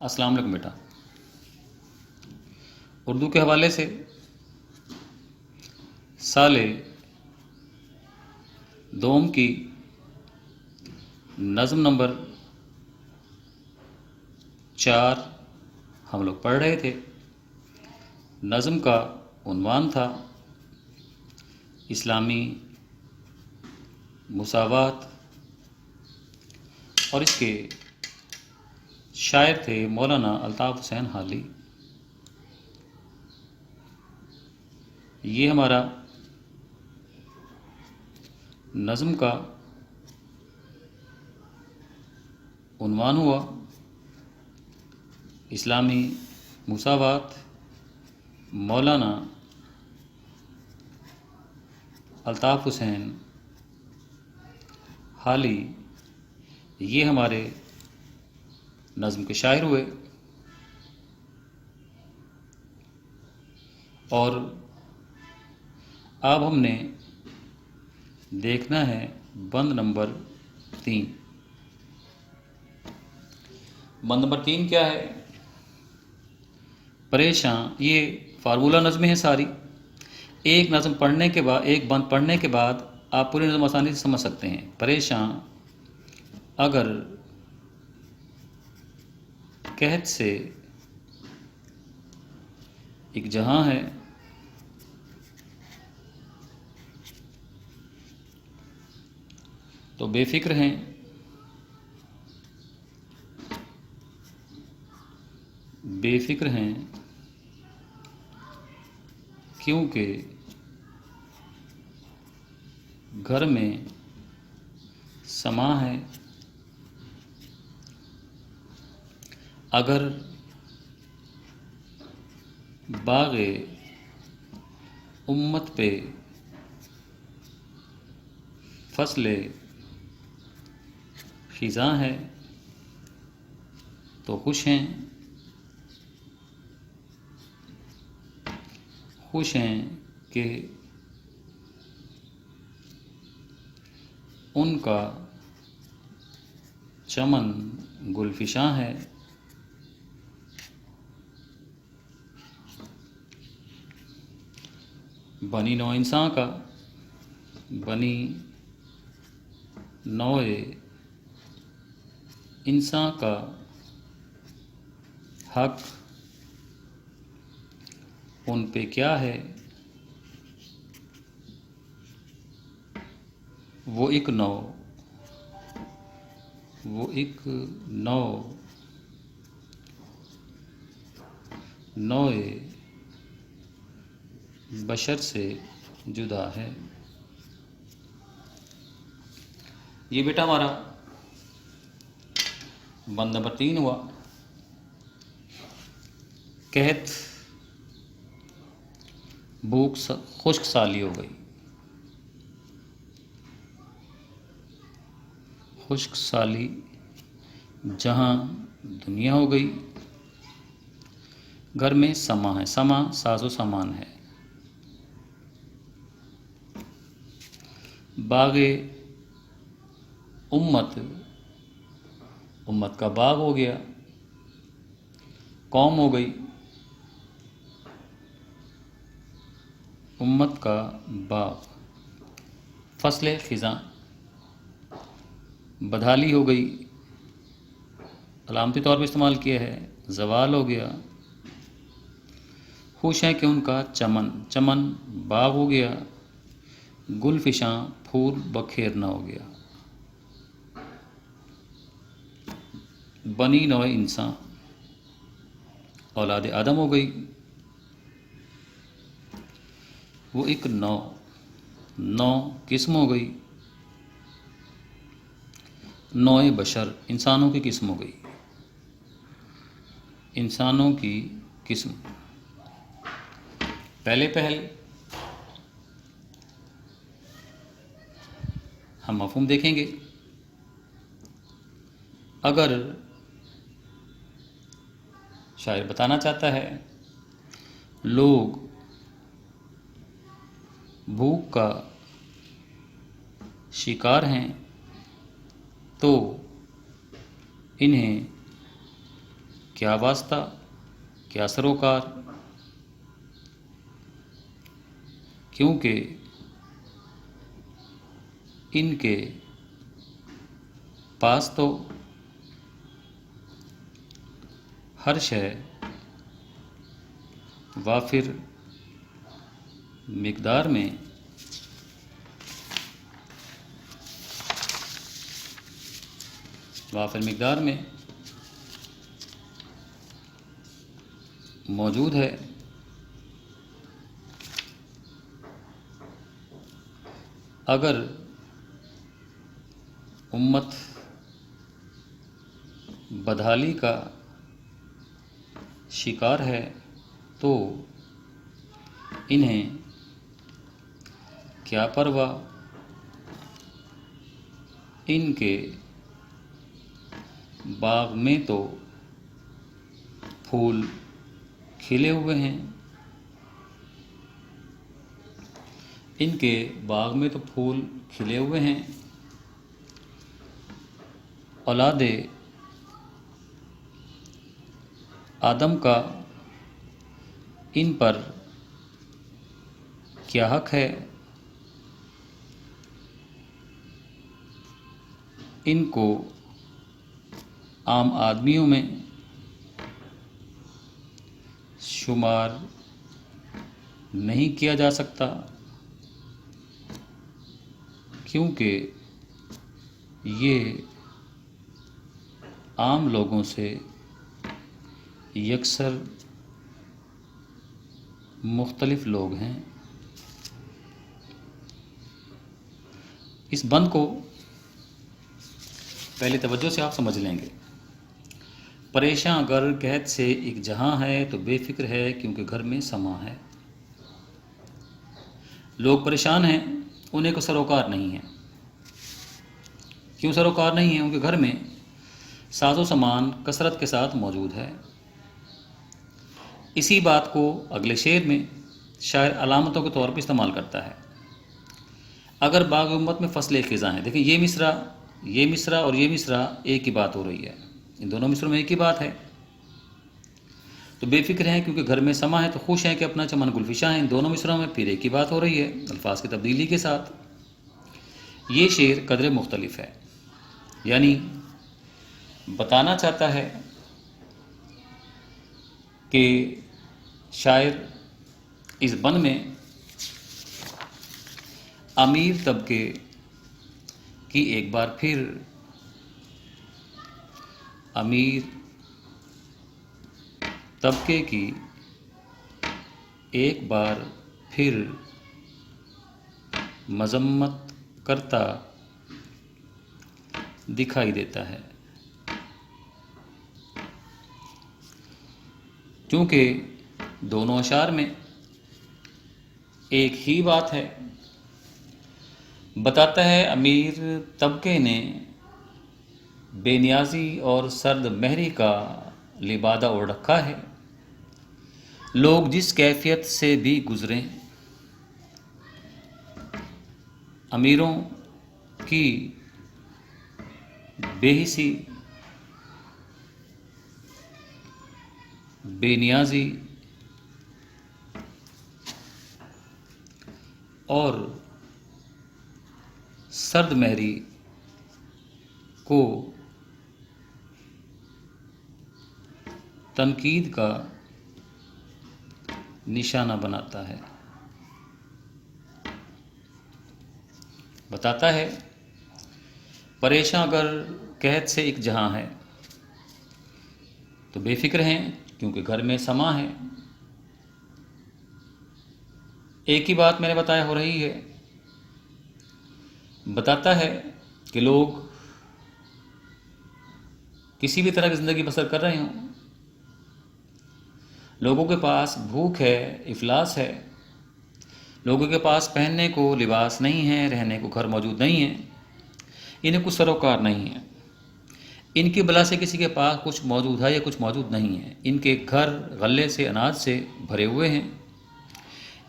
السلام علیکم بیٹا۔ اردو کے حوالے سے سال دوم کی نظم نمبر 4 ہم لوگ پڑھ رہے تھے۔ نظم کا عنوان تھا اسلامی مساوات اور اس کے شاعر تھے مولانا الطاف حسین حالی۔ یہ ہمارا نظم کا عنوان ہوا اسلامی مساوات، مولانا الطاف حسین حالی یہ ہمارے نظم کے شاعر ہوئے، اور اب ہم نے دیکھنا ہے بند نمبر 3۔ بند نمبر 3 کیا ہے؟ پریشان۔ یہ فارمولہ نظمیں ہیں ساری۔ ایک نظم پڑھنے کے بعد، ایک بند پڑھنے کے بعد آپ پوری نظم آسانی سے سمجھ سکتے ہیں۔ پریشان اگر قحط سے ایک جہاں ہے، تو بے فکر ہیں بے فکر ہیں کیونکہ گھر میں سماں ہے۔ اگر باغ امت پہ فصل خزاں ہے تو خوش ہیں کہ ان کا چمن گلفشاں ہے۔ بنی نوع انسان کا، بنی نوع انسان کا حق ان پہ کیا ہے؟ وہ ایک نوع بشر سے جدا ہے۔ یہ بیٹا ہمارا بند نمبر 3 ہوا۔ قحط، بھوک، خشک سالی ہو گئی۔ خشک سالی جہاں دنیا ہو گئی، گھر میں سماں ہے۔ سماں ساز و سامان ہے۔ باغ امت کا باغ ہو گیا، قوم ہو گئی، امت کا باغ۔ فصل خزاں بدحالی ہو گئی، علامتی طور پہ استعمال کیا ہے، زوال ہو گیا۔ خوش ہیں کہ ان کا چمن باغ ہو گیا، گل فشاں پھول بکھیرنا ہو گیا۔ بنی نوع انسان اولاد آدم ہو گئی، وہ ایک نوع قسم ہو گئی۔ نوع بشر انسانوں کی قسم ہو گئی، انسانوں کی قسم۔ پہل ہم مفہوم دیکھیں گے۔ اگر شاعر بتانا چاہتا ہے لوگ بھوک کا شکار ہیں تو انہیں کیا واسطہ، کیا سروکار، کیونکہ ان کے پاس تو ہر شے وافر مقدار میں موجود ہے۔ اگر امت بدحالی کا شکار ہے تو انہیں کیا پرواہ، ان کے باغ میں تو پھول کھلے ہوئے ہیں، ان کے باغ میں تو پھول کھلے ہوئے ہیں۔ اولاد آدم کا ان پر کیا حق ہے؟ ان کو عام آدمیوں میں شمار نہیں کیا جا سکتا، کیونکہ یہ عام لوگوں سے یکسر مختلف لوگ ہیں۔ اس بند کو پہلے توجہ سے آپ سمجھ لیں گے۔ پریشاں اگر قحط سے ایک جہاں ہے تو بے فکر ہے کیونکہ گھر میں سما ہے۔ لوگ پریشان ہیں، انہیں کو سروکار نہیں ہے۔ کیوں سروکار نہیں ہے؟ ان کے گھر میں ساز و سامان کثرت کے ساتھ موجود ہے۔ اسی بات کو اگلے شعر میں شاعر علامتوں کے طور پر استعمال کرتا ہے۔ اگر باغ امت میں فصلیں خزاں ہیں، دیکھیں یہ مصرع اور یہ مصرع ایک ہی بات ہو رہی ہے، ان دونوں مصروں میں ایک ہی بات ہے۔ تو بے فکر ہیں کیونکہ گھر میں سما ہے، تو خوش ہیں کہ اپنا چمن گلفشاں ہیں، ان دونوں مصروں میں پھر ایک ہی بات ہو رہی ہے، الفاظ کی تبدیلی کے ساتھ۔ یہ شعر قدر مختلف ہے، یعنی بتانا چاہتا ہے کہ شاعر اس بند میں امیر طبقے کی ایک بار پھر مذمت کرتا دکھائی دیتا ہے، کیونکہ دونوں اشعار میں ایک ہی بات ہے۔ بتاتا ہے امیر طبقے نے بے نیازی اور سرد مہری کا لبادہ اوڑھ رکھا ہے۔ لوگ جس کیفیت سے بھی گزریں، امیروں کی بے حسی، بے نیازی اور سرد مہری کو تنقید کا نشانہ بناتا ہے۔ بتاتا ہے پریشاں اگر قحط سے ایک جہاں ہے تو بے فکر ہیں کیونکہ گھر میں سما ہے۔ ایک ہی بات میں نے بتایا ہو رہی ہے۔ بتاتا ہے کہ لوگ کسی بھی طرح کی زندگی بسر کر رہے ہوں، لوگوں کے پاس بھوک ہے، افلاس ہے، لوگوں کے پاس پہننے کو لباس نہیں ہے، رہنے کو گھر موجود نہیں ہے، انہیں کچھ سروکار نہیں ہے، ان کی بلا سے کسی کے پاس کچھ موجود ہے یا کچھ موجود نہیں ہے، ان کے گھر غلے سے اناج سے بھرے ہوئے ہیں،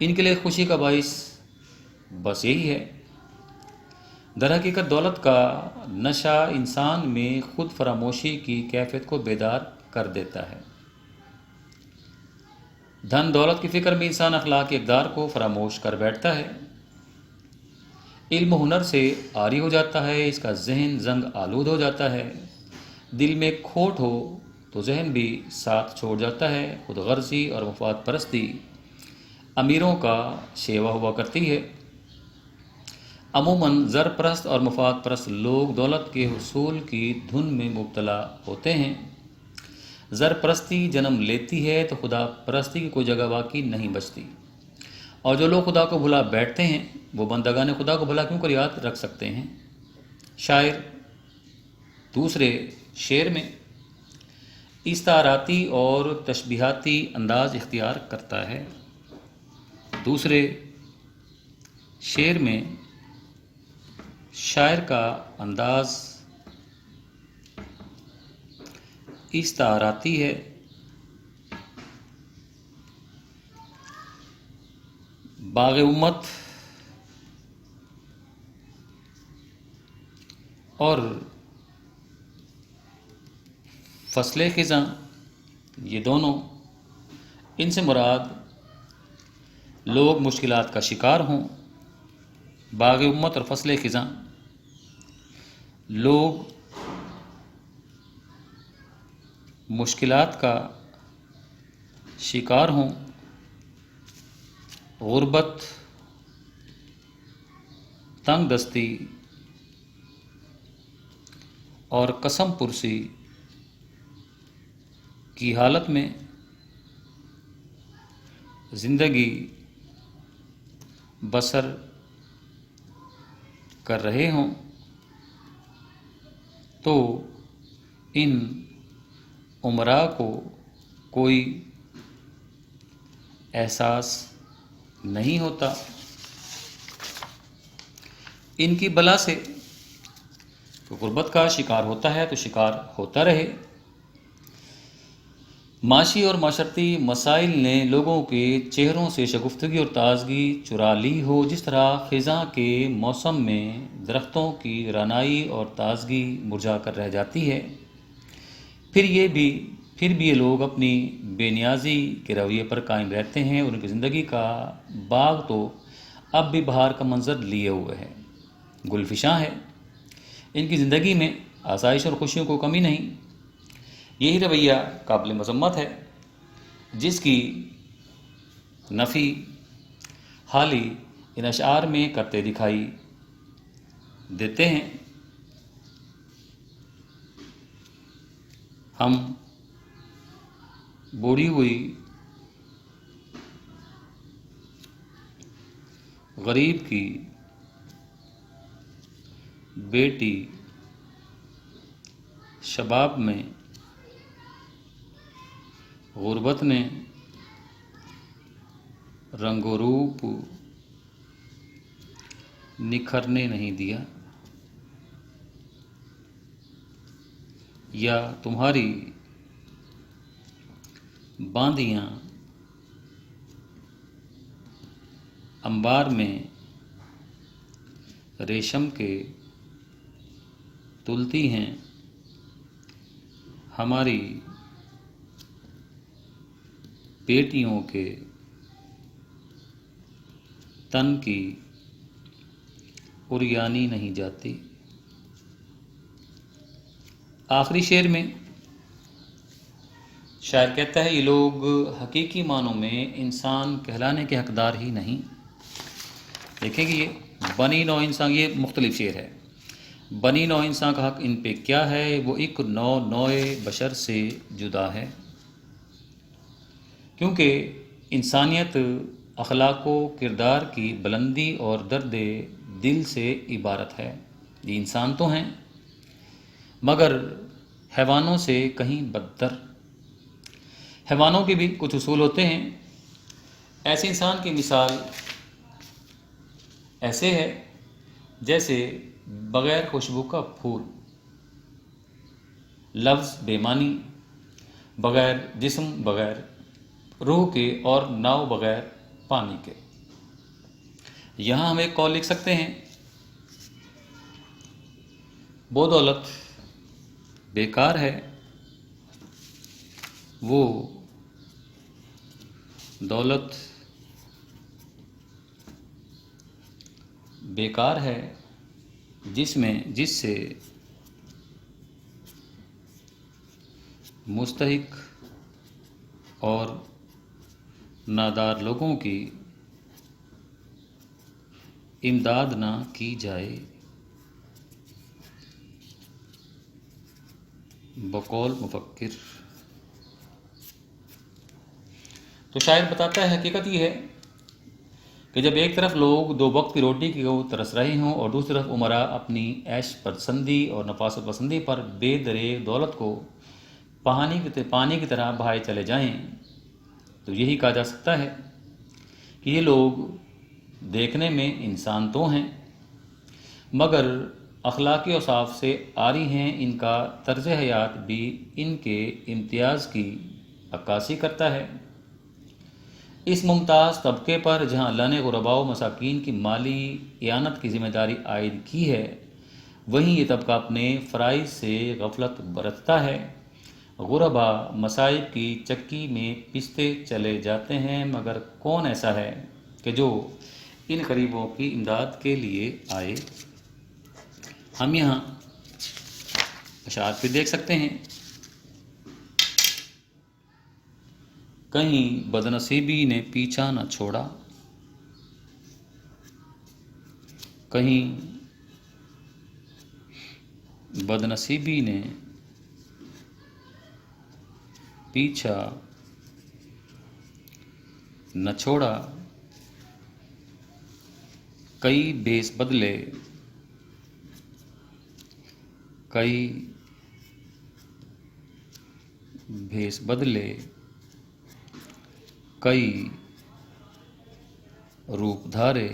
ان کے لیے خوشی کا باعث بس یہی ہے۔ در حقیقت دولت کا نشہ انسان میں خود فراموشی کی کیفیت کو بیدار کر دیتا ہے۔ دھن دولت کی فکر میں انسان اخلاقی اقدار کو فراموش کر بیٹھتا ہے، علم و ہنر سے عاری ہو جاتا ہے، اس کا ذہن زنگ آلود ہو جاتا ہے، دل میں کھوٹ ہو تو ذہن بھی ساتھ چھوڑ جاتا ہے، خود غرضی اور مفاد پرستی امیروں کا شیوا ہوا کرتی ہے۔ عموماً زر پرست اور مفاد پرست لوگ دولت کے حصول کی دھن میں مبتلا ہوتے ہیں۔ زر پرستی جنم لیتی ہے تو خدا پرستی کی کوئی جگہ باقی نہیں بچتی، اور جو لوگ خدا کو بھلا بیٹھتے ہیں وہ بندگان خدا کو بھلا کیوں کر یاد رکھ سکتے ہیں۔ شاعر دوسرے شعر میں استعاراتی اور تشبیہاتی انداز اختیار کرتا ہے۔ دوسرے شعر میں شاعر کا انداز استعاراتی ہے، باغ امت اور فصل خزاں یہ دونوں، ان سے مراد لوگ مشکلات کا شکار ہوں۔ باغ امت اور فصل خزاں، لوگ مشکلات کا شکار ہوں، غربت، تنگ دستی اور قسم پرسی کی حالت میں زندگی بسر کر رہے ہوں، تو ان امراء کو کوئی احساس نہیں ہوتا ان کی بلا سے۔ تو غربت کا شکار ہوتا ہے تو شکار ہوتا رہے۔ معاشی اور معاشرتی مسائل نے لوگوں کے چہروں سے شگفتگی اور تازگی چرا لی ہو، جس طرح خزاں کے موسم میں درختوں کی رعنائی اور تازگی مرجھا کر رہ جاتی ہے، پھر بھی یہ لوگ اپنی بے نیازی کے رویے پر قائم رہتے ہیں، اور ان کی زندگی کا باغ تو اب بھی بہار کا منظر لیے ہوئے ہے، گل فشاں ہے، ان کی زندگی میں آسائش اور خوشیوں کو کمی نہیں۔ یہی رویہ قابل مذمت ہے جس کی نفی حالی ان اشعار میں کرتے دکھائی دیتے ہیں۔ ہم بوڑھی ہوئی غریب کی بیٹی شباب میں غربت نے رنگ و روپ نکھرنے نہیں دیا، یا تمہاری باندیاں انبار میں ریشم کے تلتی ہیں، ہماری بیٹیوں کے تن کی عریانی نہیں جاتی۔ آخری شعر میں شاعر کہتا ہے یہ لوگ حقیقی معنوں میں انسان کہلانے کے حقدار ہی نہیں۔ دیکھیں کہ یہ بنی نوع انسان، یہ مختلف شعر ہے۔ بنی نوع انسان کا حق ان پہ کیا ہے؟ وہ ایک نوع بشر سے جدا ہے، کیونکہ انسانیت اخلاق و کردار کی بلندی اور درد دل سے عبارت ہے۔ یہ انسان تو ہیں مگر حیوانوں سے کہیں بدتر۔ حیوانوں کے بھی کچھ اصول ہوتے ہیں۔ ایسے انسان کی مثال ایسے ہے جیسے بغیر خوشبو کا پھول، لفظ بے معنی، بغیر جسم، بغیر روح کے، اور ناؤ بغیر پانی کے۔ یہاں ہم ایک قول لکھ سکتے ہیں، وہ دولت بیکار ہے، وہ دولت بیکار ہے جس سے مستحق اور نادار لوگوں کی امداد نہ کی جائے۔ بقول مفکر۔ تو شاعر بتاتا ہے حقیقت یہ ہے کہ جب ایک طرف لوگ دو وقت کی روٹی کی ترس رہے ہوں اور دوسری طرف امراء اپنی عیش پسندی اور نفاست پسندی پر بے درے دولت کو پانی کی طرح بہائے چلے جائیں، تو یہی کہا جا سکتا ہے کہ یہ لوگ دیکھنے میں انسان تو ہیں مگر اخلاقی اوصاف سے عاری ہیں۔ ان کا طرز حیات بھی ان کے امتیاز کی عکاسی کرتا ہے۔ اس ممتاز طبقے پر جہاں اللہ نے غرباء و مساکین کی مالی اعانت کی ذمہ داری عائد کی ہے، وہیں یہ طبقہ اپنے فرائض سے غفلت برتتا ہے۔ غرباء مصائب کی چکی میں پستے چلے جاتے ہیں، مگر کون ایسا ہے کہ جو ان غریبوں کی امداد کے لیے آئے؟ ہم یہاں اشعار پہ دیکھ سکتے ہیں۔ کہیں بدنصیبی نے پیچھا نہ چھوڑا، کہیں بدنصیبی نے پیچھا نہ چھوڑا، کئی بھیس بدلے کئی روپ دھارے،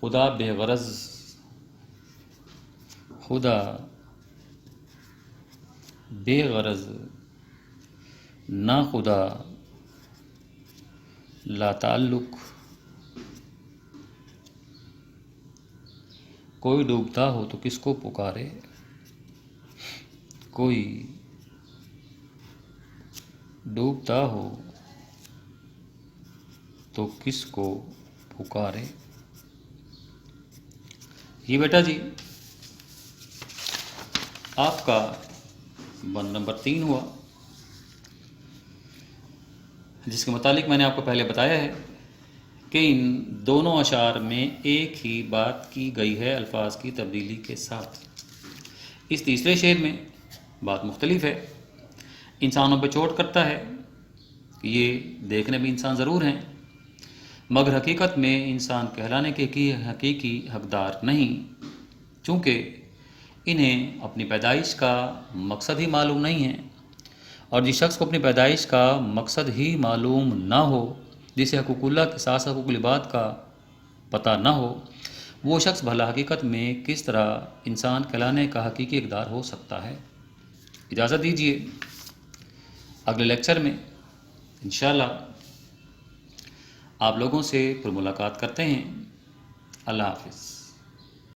خدا بے غرض نہ خدا لا تعلق، کوئی ڈوبتا ہو تو کس کو پکارے، کوئی ڈوبتا ہو تو کس کو پکارے۔ یہ بیٹا جی آپ کا بند نمبر 3 ہوا، جس کے متعلق میں نے آپ کو پہلے بتایا ہے کہ ان دونوں اشعار میں ایک ہی بات کی گئی ہے الفاظ کی تبدیلی کے ساتھ۔ اس تیسرے شعر میں بات مختلف ہے، انسانوں پہ چوٹ کرتا ہے کہ یہ دیکھنے میں انسان ضرور ہیں مگر حقیقت میں انسان کہلانے کے حقیقی حقدار نہیں، چونکہ انہیں اپنی پیدائش کا مقصد ہی معلوم نہیں ہے، اور جس شخص کو اپنی پیدائش کا مقصد ہی معلوم نہ ہو، جسے حقوق اللہ کے ساتھ حقوق العباد کا پتہ نہ ہو، وہ شخص بھلا حقیقت میں کس طرح انسان کہلانے کا حقیقی حقدار ہو سکتا ہے۔ اجازت دیجیے اگلے لیکچر میں انشاءاللہ آپ لوگوں سے پھر ملاقات کرتے ہیں۔ اللہ حافظ۔